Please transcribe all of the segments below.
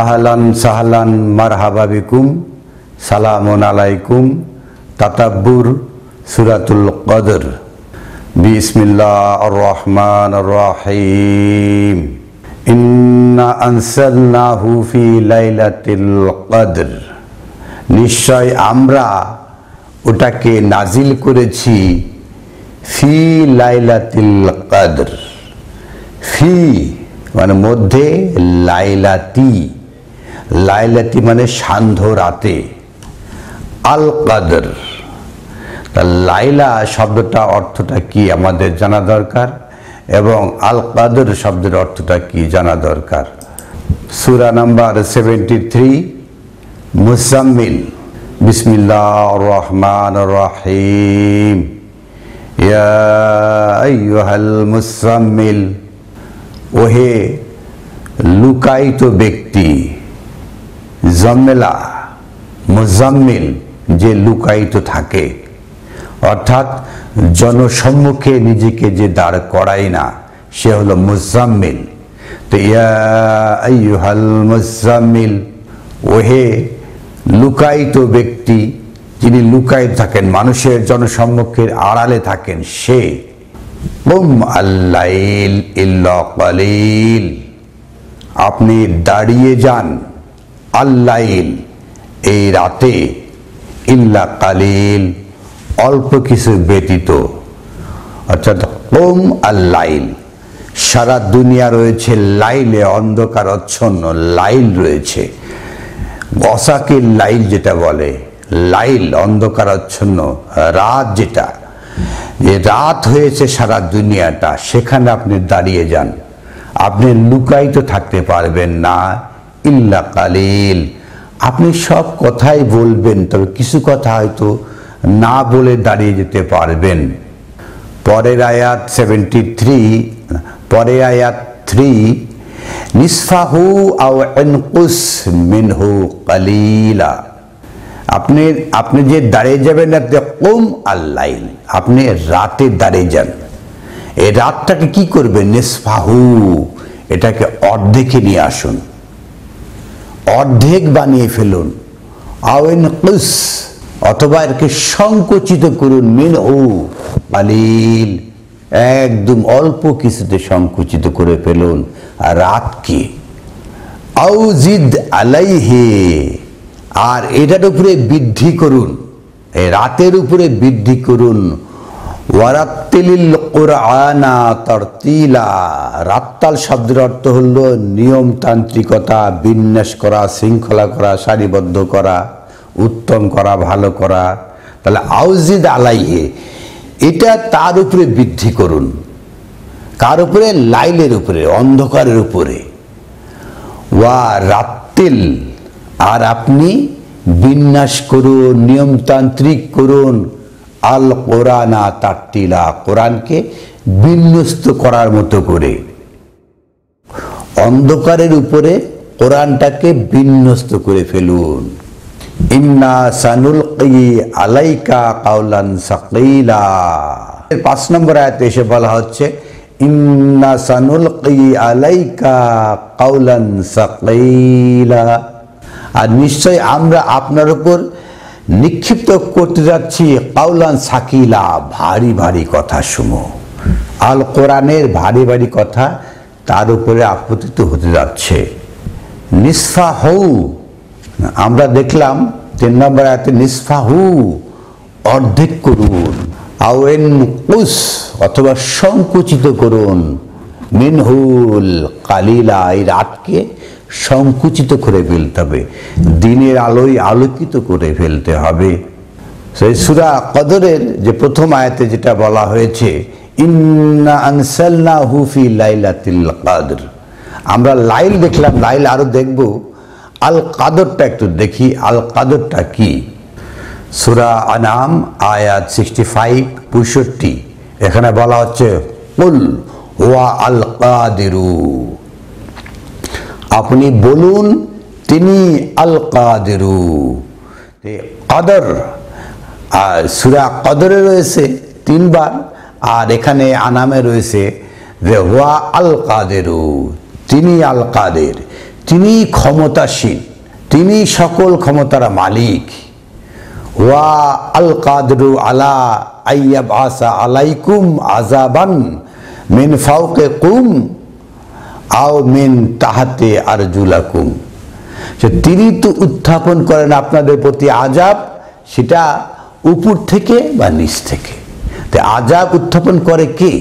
আহলান সাহলান মারহাবা বিকুম সালামুন আলাইকুম তাতাব্বুর সূরাতুল কদর বিসমিল্লাহির রহমানির রহিম ইন্না আনসালনাহু ফি লাইলাতিল কদর নিশ্চয় আমরা ওটাকে নাজিল করেছি ফি লাইলাতিল কদর ফি মানে মধ্যে লাইলাতি লাইলাতি মানে সান্ধ্য রাতে আল কদর তা লাইলা শব্দটা অর্থটা কি আমাদের জানা দরকার এবং আল কদর শব্দের অর্থটা কি জানা দরকার। সূরা নাম্বার 73 মুজাম্মিল বিসমিল্লাহির রহমানির রহিম ইয়া আইয়ুহাল মুজাম্মিল ওহে লুকায়িত ব্যক্তি জম্মেলা মুজাম্মিল যে লুকায়িত থাকে অর্থাৎ জনসম্মুখে নিজেকে যে দাঁড় করায় না সে হলো মুজাম্মিল। তো ইয়া আইয়ুহাল মুজাম্মিল ওহে লুকায়িত ব্যক্তি যিনি লুকায়িত থাকেন মানুষের জনসম্মুখের আড়ালে থাকেন সে কুম আল-লাইল ইল্লা কালিল আপনি দাঁড়িয়ে যান আল-লাইল এই রাতে ইল্লা কালিল অল্প কিছু ব্যতীত অর্থাৎ কুম আল-লাইল সারা দুনিয়া রয়েছে লাইলে অন্ধকারাচ্ছন্ন লাইল রয়েছে ওয়াসাকিল লাইল যেটা বলে লাইল অন্ধকারাচ্ছন্ন রাত যেটা যে রাত হয়েছে সারা দুনিয়াটা সেখানে আপনি দাঁড়িয়ে যান আপনি লুকায়িত থাকতে পারবেন না ইল্লা কালিল আপনি সব কথাই বলবেন তবে কিছু কথা হয়তো না বলে দাঁড়িয়ে যেতে পারবেন। পরের আয়াত 73 পরের আয়াত 3 নিসফাহু আও ইনকুস মিনহু কালিলা আপনি যে দাঁড়িয়ে যাবেন না কুম আল-লাইল আপনি রাতে দাঁড়িয়ে যান এই রাতটাকে কি করবেন নিসফাহু এটাকে অর্ধেকে নিয়ে আসুন অর্ধেক বানিয়ে ফেলুন আও ইনকুস অথবা একে সংকুচিত করুন মিনহু কালিল একদম অল্প কিছুতে সংকুচিত করে ফেলুন আর রাতকে আও জিদ আলাইহি আর এটার উপরে বৃদ্ধি করুন এই রাতের উপরে বৃদ্ধি করুন ওয়ারাত্তিলিল কুরআনা তারতিলা রাত্তাল শব্দের অর্থ হলো নিয়মতান্ত্রিকতা বিন্যাস করা শৃঙ্খলা করা সারিবদ্ধ করা উত্তম করা ভালো করা তাহলে আউজিদ আলাইহি এটা তার উপরে বৃদ্ধি করুন কার উপরে লাইলের উপরে অন্ধকারের উপরে ওয়া রাত্তিল আর আপনি বিন্যাস করুন নিয়মতান্ত্রিক করুন আল কোরআনা তারতিলা কোরআনকে বিন্যস্ত করার মতো করে অন্ধকারের উপরে কোরআনটাকে বিন্যস্ত করে ফেলুন। ইন্না সানুলকি আলাইকা কাওলান সাকিলা 5 নম্বর আয়াতে এসে বলা হচ্ছে ইন্না সানুলকি আলাইকা কাওলান সাকিলা আর নিশ্চয় আমরা আপনার উপর নিক্ষিপ্ত করতে যাচ্ছি কাওলান সাকিলা ভারী ভারী কথা সমূহ আল কোরআনের ভারী ভারী কথা তার উপরে আপতিত হতে যাচ্ছে। নিসফাহু আমরা দেখলাম 3 নম্বর আয়াতে নিসফাহু অর্ধেক করুন আও ইনকুস অথবা সংকুচিত করুন মিনহুল কালিলা এই রাতকে সংকুচিত করে ফেলতে হবে দিনের আলোয় আলোকিত করে ফেলতে হবে। সেই সূরা কদরের যে প্রথম আয়াতে যেটা বলা হয়েছে ইন্না আনসালনাহু ফি লাইলাতিল কদর আমরা লাইল দেখলাম লাইল আরো দেখব আল কদরটা একটু দেখি আল কদরটা কি। সূরা আনাম আয়াত 65 এখানে বলা হচ্ছে কুল ওয়া আল কাদিরু আপনি বলুন তিনি আল কাদিরু কদর আর সূরা কদরে রয়েছে 3 বার আর এখানে আনামে রয়েছে যে ওয়া আল কাদিরু তিনি আল কাদের তিনি ক্ষমতাসীন, তিনি সকল ক্ষমতার মালিক। ওয়া আল কাদরু আলা আইয়াবাসা আলাইকুম আযাবান মিন ফাওকিকুম আও মিন তাহতি আরজুলাকুম, তিনি তো উত্থাপন করেন আপনাদের প্রতি আযাব, সেটা উপর থেকে বা নিচ থেকে। তো আযাব উত্থাপন করে কে?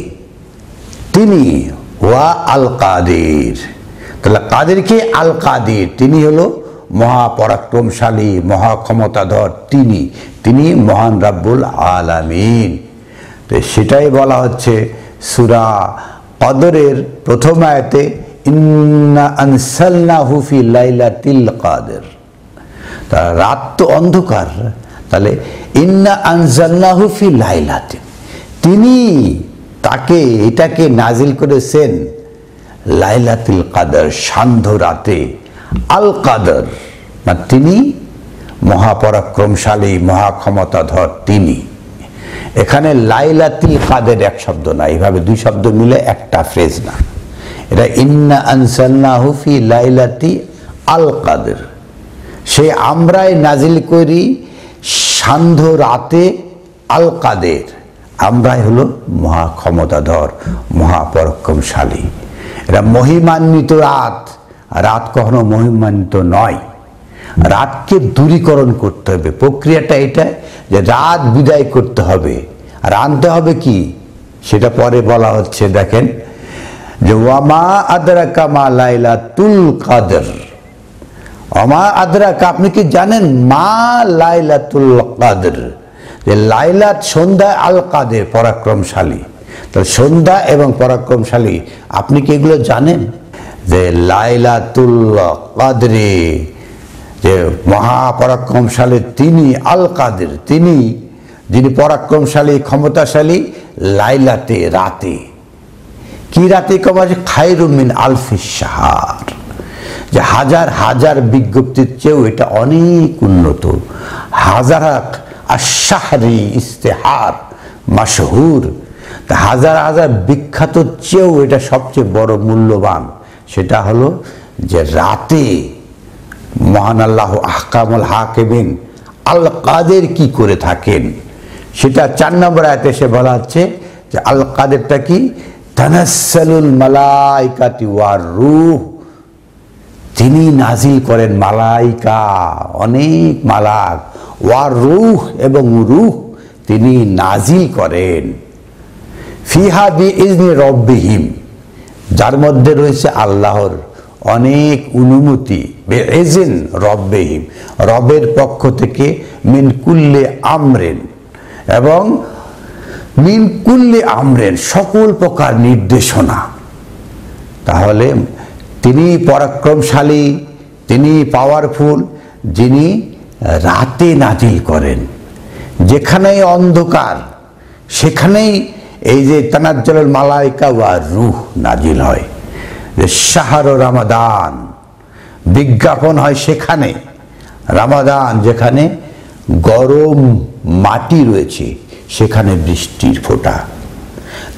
তিনি। ওয়া আল কাদির, তাহলে কাদের কে? আল কাদির, তিনি হলো মহাপরাক্রমশালী, মহাক্ষমতাধর, তিনি মহান রাব্বুল আলামিন। তো সেটাই বলা হচ্ছে সূরা কদরের প্রথম আয়াতে, ইন্না আনসালনাহু ফি লাইলাতিল কদর। তা রাত তো অন্ধকার, তাহলে ইন্না আনজালনাহু ফি লাইলাতিন, তিনি এটাকে নাজিল করেছেন লাইলাতুল কদর, সান্ধ্য রাতে। আল কদর মানে তিনি মহাপরাক্রমশালী, মহাক্ষমতাধর, তিনি। এখানে লাইলাতুল কদর এক শব্দ না, এইভাবে দুই শব্দ মিলে একটা ফ্রেজ না, এটা ইন্না আনসালনাহু ফি লাইলাতি আল কদর, সে আমরাই নাজিল করি সান্ধ্য রাতে আল কদর, আমরাই হলো মহাক্ষমতাধর, মহাপরাক্রমশালী। এটা মহিমান্বিত রাত, রাত কখনো মহিমান্বিত নয়। রাতকে দূরীকরণ করতে হবে, প্রক্রিয়াটা এটা যে রাত বিদায় করতে হবে। আর আনতে হবে কি, সেটা পরে বলা হচ্ছে। দেখেন যে ওয়ামা আদরাকা মা লাইলাতুল কদর, ওয়ামা আদরাকা, আপনি কি জানেন মা লাইলাতুল কদর, যে লাইলাত সন্ধ্যা, আল কাদের পরাক্রমশালী। তাহলে সন্ধ্যা এবং পরাক্রমশালী, আপনি কি এগুলো জানেন? যে লাইলাতুল কদরে যে মহাপরাক্রমশালী তিনি, আল কাদের তিনি, যিনি পরাক্রমশালী, ক্ষমতাশালী। লাইলাতে রাতে, কি রাতে? কবা যে খায়রুম মিন আলফিশ শাহর, যে হাজার হাজার বিজ্ঞপ্তির চেয়েও এটা অনেক উন্নত। হাজার আশ-শাহরি ইস্তেহার মাশহুর, তা হাজার হাজার বিখ্যাত চেয়েও এটা সবচেয়ে বড় মূল্যবান। সেটা হলো যে রাতে মহান আল্লাহ আহকামুল হাকিমিন আল কাদের কি করে থাকেন, সেটা 4 নম্বর আয়াতে এসে বলা হচ্ছে যে আল কাদেরটা কি? তানাজ্জালুল মালাইকাতি ওয়ার রূহ, তিনি নাজিল করেন মালাইকা, অনেক মালাক, ওয়ার রূহ এবং রূহ তিনি নাজিল করেন। ফিহা বিইজনি রব্বিহিম, যার মধ্যে রয়েছে আল্লাহর অনেক অনুমতি। বেইজন রব্বিহিম, রবের পক্ষ থেকে। মিন কুল্লি আমরেন, এবং মিন কুল্লি আমরেন, সকল প্রকার নির্দেশনা। তাহলে তিনি পরাক্রমশালী, তিনি পাওয়ারফুল, যিনি রাতে নাজিল করেন। যেখানেই অন্ধকার সেখানেই এই যে তানাজ্জালুল মালাইকা ওয়া রূহ নাজিল হয়। যে শাহর রমাদান বিজ্ঞাপন হয় সেখানে, রমাদান যেখানে গরম মাটি রয়েছে সেখানে বৃষ্টির ফোঁটা।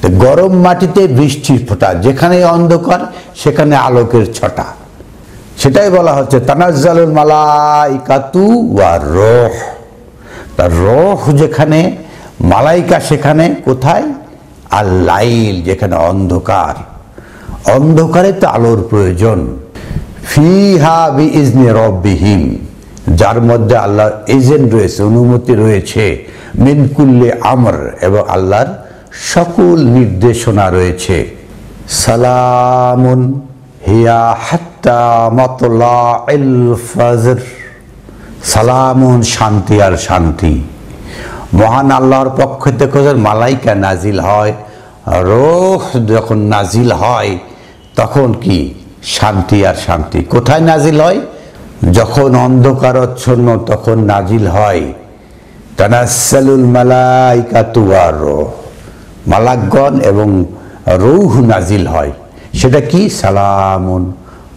তো গরম মাটিতে বৃষ্টির ফোঁটা, যেখানে অন্ধকার সেখানে আলোকের ছটা। সেটাই বলা হচ্ছে তানাজ্জালুল মালাইকাতু ওয়া রূহ, তার রূহ যেখানে, মালাইকা সেখানে। কোথায়? আর লাইল, যেখানে অন্ধকার, অন্ধকারে তো আলোর প্রয়োজন। ফিহা বিইজনি রব্বিহিম, যার মধ্যে আল্লাহর এজেন্ট রয়েছে, অনুমতি রয়েছে। মিন কুল্লি আমর, এবং আল্লাহর সকল নির্দেশনা রয়েছে। সালামুন হিয়া হাত্তা মাতলাইল ফজর, সালামুন শান্তি আর শান্তি। মহান আল্লাহর পক্ষ থেকে মালাইকা নাজিল হয়, রূহ যখন নাজিল হয় তখন কি? শান্তি আর শান্তি। কোথায় নাজিল হয়? যখন অন্ধকারাচ্ছন্ন তখন নাজিল হয়। তানাজ্জালুল মালাইকাতু ওয়ার রূহ, মালাকগণ এবং রূহ নাজিল হয়। সেটা কি? সালামুন,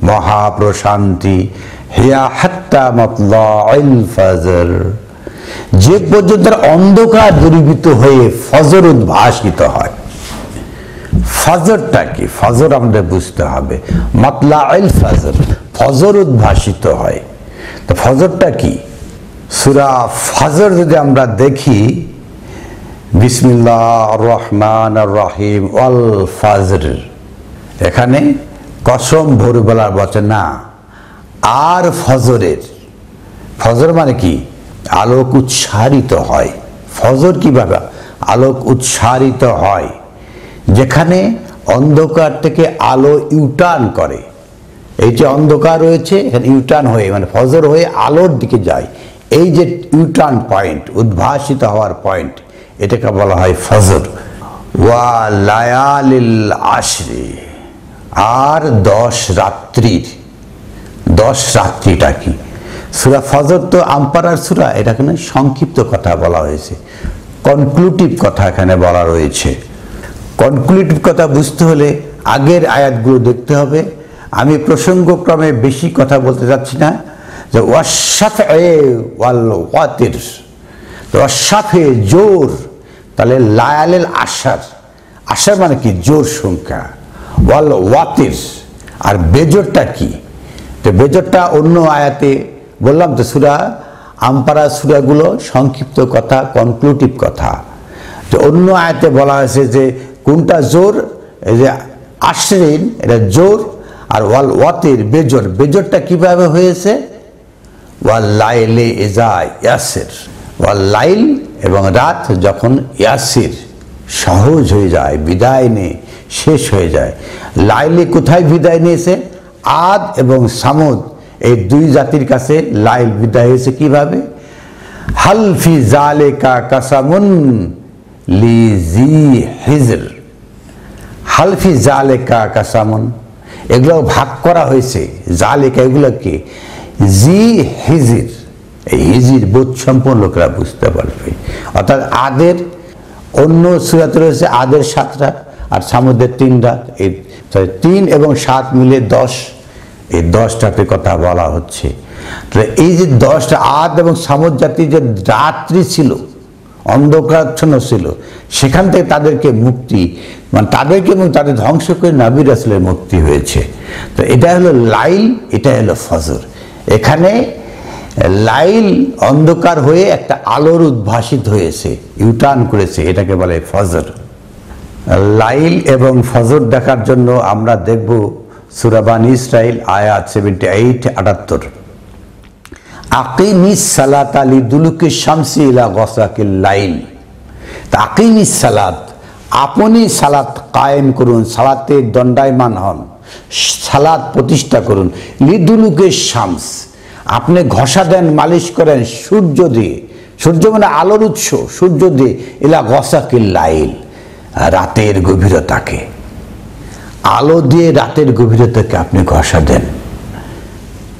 মহাপ্রশান্তি। হিয়া হাত্তা মাতলাইল ফজর, যে পর্যন্ত অন্ধকার দূরীভূত হয়ে ফজর উদ্ভাসিত হয়। ফজরটা কি? ফজর আমাদের বুঝতে হবে। মাতলাইল ফজর, ফজর উদ্ভাসিত হয়। তো ফজরটা কি? সূরা ফজর যদি আমরা দেখি, বিসমিল্লাহির রহমানির রহিম, ওয়াল ফজর, এখানে কসম ভোরবেলার বচন না, আর ফজরের। ফজর মানে কি? আলোক উৎসারিত হয়। ফজর কিভাবে আলোক উৎসারিত হয়? যেখানে অন্ধকার থেকে আলো ইউটার্ন করে। এই যে অন্ধকার রয়েছে, এখানে ইউটার্ন হয়ে মানে ফজর হয়ে আলোর দিকে যায়। এই যে ইউটার্ন পয়েন্ট, উদ্ভাসিত হওয়ার পয়েন্ট, এটাকে বলা হয় ফজর। ওয়া লায়ালিল আশরি, আর 10 রাত্রির। 10 রাত্রিটা কি? সূরা ফজর তো আমপারার সূরা, এটা এখানে সংক্ষিপ্ত কথা বলা হয়েছে, কনক্লুটিভ কথা এখানে বলা রয়েছে। কনক্লুটিভ কথা বুঝতে হলে আগের আয়াতগুলো দেখতে হবে। আমি প্রসঙ্গক্রমে বেশি কথা বলতে যাচ্ছি না। যে ওয়াশাফে ওয়াল ওয়াতির, ওয়াশাফে জোর, তাহলে লায়ালেল আশার, আশার মানে কি? জোর সংখ্যা। ওয়াল ওয়াতির, আর বেজরটা কি? তো বেজরটা অন্য আয়াতে বললাম তো, সূরা আমপারা সূরাগুলো সংক্ষিপ্ত কথা, কনক্লুটিভ কথা। তো অন্য আয়াতে বলা হয়েছে যে কোনটা জোর, এই যে আশরিন এটা জোর, আর ওয়াল ওয়াতির বেজর। বেজরটা কিভাবে হয়েছে? ওয়াল লাইলে ইজা ইয়াসির, ওয়াল লাইল এবং রাত যখন ইয়াসির সহজ হয়ে যায়, বিদায় নিয়ে শেষ হয়ে যায়। লাইলে কোথায় বিদায় নিয়েছে? আদ এবং সামুদ, এই দুই জাতির কাছে লাইল বিদায় হয়েছে কিভাবে? হাল ফি যালিকা কাসামুন লিজি হিজর, হাল ফি যালিকা কাসামুন, এগুলো ভাগ করা হয়েছে। জালিকা এগুলোকে জি হিজির, এই হিজির বোধ সম্পন্ন লোকেরা বুঝতে পারবে। অর্থাৎ আদের অন্য সূরাতে রয়েছে আদের 7 রাত আর সামুদের 3 রাত, এই 3 এবং 7 মিলে 10, এই 10টাতে কথা বলা হচ্ছে। তো এই যে 10টা আদ এবং সামুদ জাতি যে রাত্রি ছিল, অন্ধকারাচ্ছন্ন ছিল, সেখান থেকে তাদেরকে মুক্তি, মানে তাদেরকে এবং তাদের ধ্বংস করে নবী রাসূলের মুক্তি হয়েছে। তো এটা হলো লাইল, এটা হলো ফজর। এখানে লাইল অন্ধকার হয়ে একটা আলোর উদ্ভাসিত হয়েছে, ইউটার্ন করেছে, এটাকে বলে ফজর। লাইল এবং ফজর দেখার জন্য আমরা দেখব সূরা বানী ইসরাইল আয়াত 78-78। আকিমিস সালাতা লিদুলুকিশ শামসি ইলা গাসাকিল লাইল, আকিমিস সালাত, আপনি সালাত কায়েম করুন, সালাতে দণ্ডায়মান হন, সালাত প্রতিষ্ঠা করুন। লিদুলুকিশ শামস, আপনি ঘষা দেন, মালিশ করেন সূর্য দিয়ে, সূর্য মানে আলোর উৎস, সূর্য দিয়ে, ইলা গাসাকিল লাইল, রাতের গভীরতাকে, আলো দিয়ে রাতের গভীরতাকে আপনি ঘষা দেন,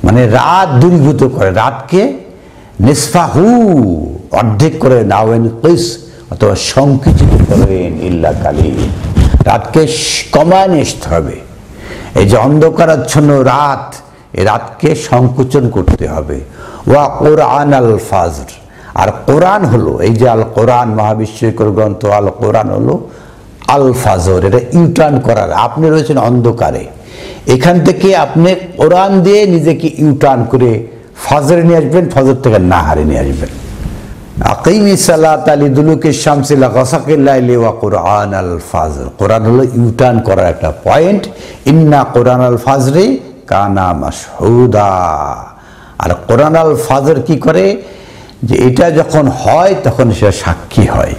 মানে রাত দূরীভূত করে, রাতকে নিসফাহু অর্ধেক করে নাওয়েন কিস, অথবা সংকুচিত করেন ইল্লা কালিল, রাতকে কমায় নিতে হবে। এই যে অন্ধকারাচ্ছন্ন রাত, এই রাতকে সংকুচন করতে হবে। ওয়া কোরআন আল ফাজর, আর কোরআন হলো এই যে আল কোরআন, মহাবিশ্বকর গ্রন্থ আল কোরআন হলো আল ফাজর, এটা ইউটার্ন করার। আপনি রয়েছেন অন্ধকারে, এখান থেকে আপনি কোরআন দিয়ে নিজেকে ইউটার্ন করে ফজরে নিয়ে আসবেন, ফজর থেকে নাহারে নিয়ে আসবেন। আকিমিস সালাতা লিদুলুকিশ শামসি ইলা গাসাকিল লাইলি ওয়া কোরআন আল ফাজর, কোরআন হলো ইউটার্ন করার একটা পয়েন্ট। ইন্না কোরআন আল ফাজরি কানা মাশহুদা, আর কোরআন আল ফাজর কি করে? যে এটা যখন হয় তখন সে সাক্ষী হয়।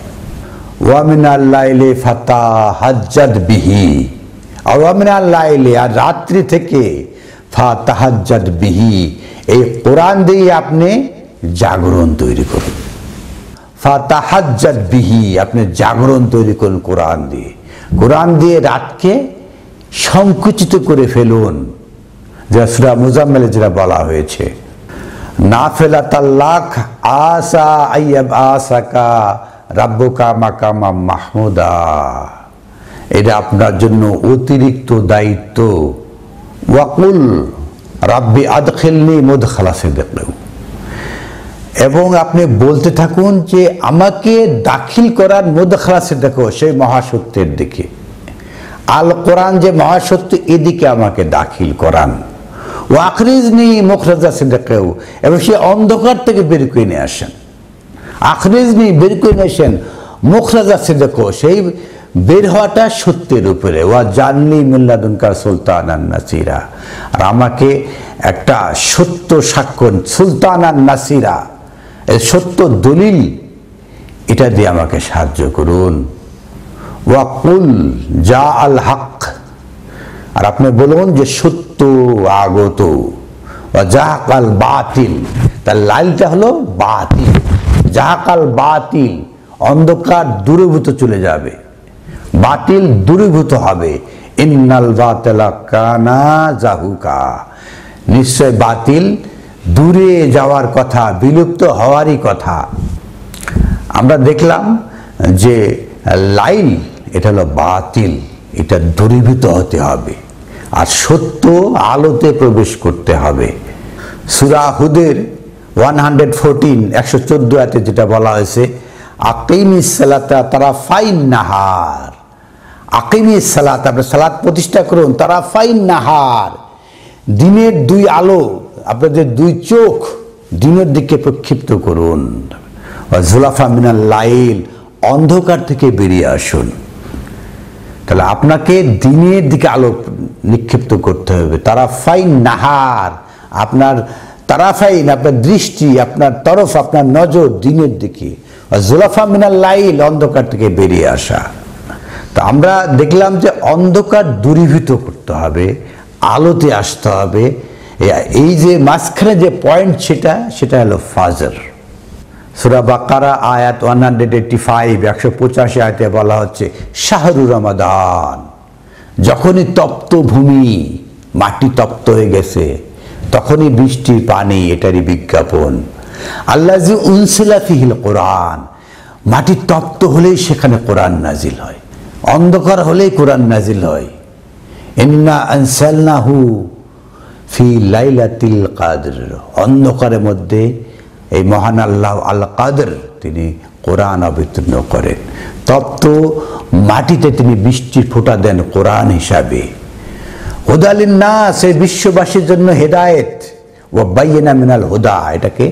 ওয়া মিনাল লাইলি ফাতাহাজ্জাদ বিহি, আর ওয়া মিনাল লাইলি, আর রাত্রি থেকে ফাতাহাজ্জাদ বিহি, এই কোরআন দিয়ে আপনি জাগরণ তৈরি করুন। ফাতাহাজ্জাদ বিহি, আপনি জাগরণ তৈরি করুন কোরআন দিয়ে, কোরআন দিয়ে রাতকে সংকুচিত করে ফেলুন, যা সূরা মুজাম্মিলে যেটা বলা হয়েছে। নাফিলাতাল্লাক আসা আইয়াব আসাকা রাব্বুকা মাকামা মাহমুদা, এটা আপনার জন্য অতিরিক্ত দায়িত্ব। ওয়াকুল রাব্বি আদখিলনি মুদখালা সিদকিন, এবং আপনি বলতে থাকুন যে আমাকে দাখিল করার মুদখালা সিদকিন, সেই মহাসত্যের দিকে। আল কোরআন যে মহাসত্য, এদিকে আমাকে দাখিল করান। আখরিজনি মুখরাজা সিদ্দিকেও, এবং সে অন্ধকার থেকে বের করে নিয়ে আসেন। আখরিজনি বের করে নিয়ে আসেন মুখরাজা সিদ্দিকেও, সেই বের হওয়াটা সত্যের উপরে। ওয়া জাননি মিল্লাদুনকা সুলতানান নাসিরা, আর আমাকে একটা সত্য সাক্ষ্য সুলতানান নাসিরা, এই সত্য দলিল, এটা দিয়ে আমাকে সাহায্য করুন। ওয়া কুল জা আল হক, আর আপনি বলুন যে সত্য আগত। ওয়া জাহাকাল বাতিল, তার লাইলটা হলো বাতিল। জাহাকাল বাতিল, অন্ধকার দূরীভূত চলে যাবে, বাতিল দূরীভূত হবে। ইন্নাল বাতিলা কানা জাহুকা, নিশ্চয় বাতিল দূরে যাওয়ার কথা, বিলুপ্ত হওয়ারই কথা। আমরা দেখলাম যে লাইল এটা হলো বাতিল, এটা দূরীভূত হতে হবে, আর সত্য আলোতে প্রবেশ করতে হবে। সূরা হুদের 114 114 আয়াতে যেটা বলা হয়েছে, আকিমিস সালাতা তারাফাইন নাহার, আকিমিস সালাত, আপনি সালাত প্রতিষ্ঠা করুন, তারাফাইন নাহার, দিনের দুই আলো, আপনাদের দুই চোখ দিনের দিকে প্রক্ষিপ্ত করুন। জুলাফা মিনাল লাইল, অন্ধকার থেকে বেরিয়ে আসুন। তাহলে আপনাকে দিনের দিকে আলো নিক্ষিপ্ত করতে হবে। তারাফাইন নাহার, আপনার তারাফাইন, আপনার দৃষ্টি, আপনার তরফ, আপনার নজর দিনের দিকে। জুলাফা মিনাল লাইল, অন্ধকার থেকে বেরিয়ে আসা। তো আমরা দেখলাম যে অন্ধকার দূরীভূত করতে হবে, আলোতে আসতে হবে। এই যে মাঝখানে যে পয়েন্ট, সেটা হলো ফাজর। সূরা বাকারা আয়াত 185 185 আয়াতে বলা হচ্ছে শাহরু রমাদান, যখনই তপ্ত ভূমি, মাটি তপ্ত হয়ে গেছে, তখনই বৃষ্টির পানি, এটারই বিজ্ঞাপন। আল্লাযী উনসিলা ফিহিল কোরআন, মাটি তপ্ত হলেই সেখানে কোরআন নাজিল হয়, অন্ধকার হলেই কোরআন নাজিল হয়। ইন্না আনসালনাহু ফি লাইলাতিল কদর, অন্ধকারের মধ্যে এই মহান আল্লাহ আল কাদর তিনি কোরআন অবতীর্ণ করেন। তপ্ত মাটিতে তিনি বৃষ্টির ফোঁটা দেন কোরআন হিসাবে। হুদালিন নাস, এই বিশ্ববাসীর জন্য হেদায়েত। ওয়া বাইয়িনা মিনাল হুদা, এটাকে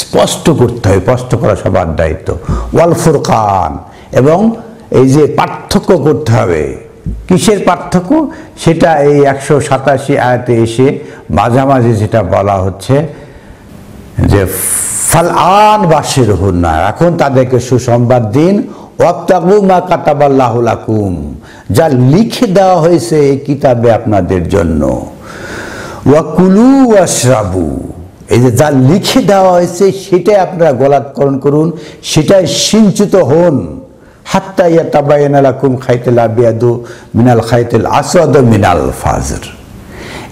স্পষ্ট করতে হয়, স্পষ্ট করা সবার দায়িত্ব। ওয়াল ফুরকান, এবং এই যে পার্থক্য করতে হবে। কিসের পার্থক্য? সেটা এই 187 আয়াতে এসে মাঝামাঝি যেটা বলা হচ্ছে যে ফালআন বাশিরহুন্না, এখন তাদেরকে সুসংবাদ দিন। ওয়াবতাগু মা কাতাবাল্লাহু লাকুম, যা লিখে দেওয়া হয়েছে এই কিতাবে আপনাদের জন্য। ওয়াকুলু ওয়াশরাবু, এই যে যা লিখে দেওয়া হয়েছে সেটাই আপনারা গলাৎকরণ করুন, সেটাই সিঞ্চিত হন। হাত্তা ইয়াতাবায়ানা লাকুম খাইতুল আবিয়াদু মিনাল খাইতুল আসওয়াদ মিনাল ফাজর,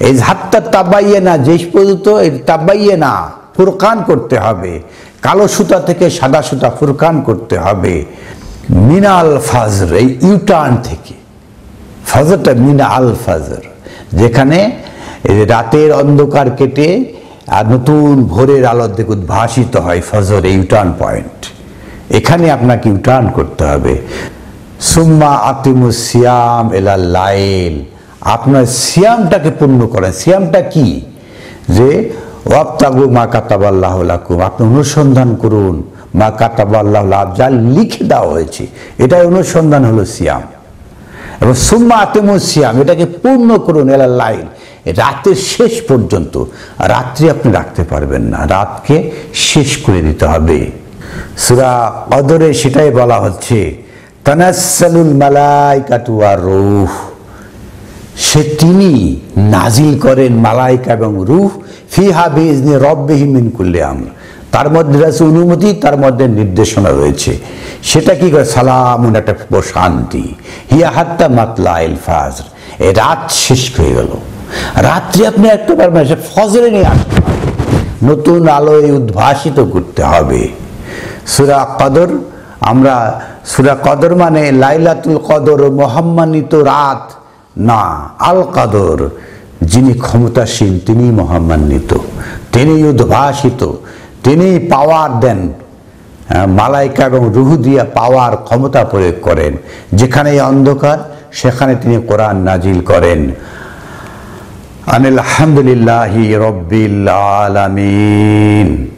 এই হাত্তা তাবায়ানা, যে পর্যন্ত এই তাবায়ানা ফুরকান করতে হবে, কালো সুতা থেকে সাদা সুতা ফুরকান করতে হবে। মিনাল ফাজর, এই ইউটার্ন থেকে, ফজরটা মিনা আল ফজর, যেখানে এই রাতের অন্ধকার কেটে আর নতুন ভোরের আলোর দিকে উদ্ভাসিত হয় ফজর, এই ইউটার্ন পয়েন্ট, এখানে আপনাকে ইউটার্ন করতে হবে। সুম্মা আতিমুস সিয়াম ইলাল লাইল, আপনার সিয়ামটাকে পূর্ণ করেন। সিয়ামটা কি? যে ওয়াবতাগু মা কাতাবাল্লাহু লাকুম, আপনি অনুসন্ধান করুন মা কাতাবাল্লাহু লাকুম, যা লিখে দেওয়া হয়েছে, এটাই অনুসন্ধান হলো সিয়াম। এবং সুম্মা আতিমুস সিয়াম, এটাকে পূর্ণ করুন ইলাল লাইল, রাতের শেষ পর্যন্ত। রাত্রি আপনি রাখতে পারবেন না, রাতকে শেষ করে দিতে হবে। সূরা কদরে সেটাই বলা হচ্ছে, তানাজ্জালুল মালাইকাতু ওয়ার রূহ, সে তিনি নাজিল করেন মালাইকা এবং রূহ, ফিহা বিইজনি রাব্বিহিম মিন কুল্লি আমর, তার মধ্যে রয়েছে অনুমতি, তার মধ্যে নির্দেশনা রয়েছে। সেটা কি করে? সালামুন, একটা শান্তি। হিয়া হাত্তা মাতলাইল ফাজর, এই রাত শেষ হয়ে গেল। রাত্রি আপনি একটা পারবেন, সে ফজরে নিয়ে আসতে হবে, নতুন আলোয় উদ্ভাসিত করতে হবে। সূরা কদর, আমরা সূরা কদর মানে লাইলাতুল কদর, মহাম্মানিত রাত না, আল কদর, যিনি ক্ষমতাসীন তিনি মহাম্মান্বিত, তিনি উদ্ভাসিত, তিনি পাওয়ার দেন, মালাইকা এবং রূহ দিয়া পাওয়ার ক্ষমতা প্রয়োগ করেন। যেখানে অন্ধকার সেখানে তিনি কোরআন নাজিল করেন। আলহামদুলিল্লাহি রাব্বিল আলামিন।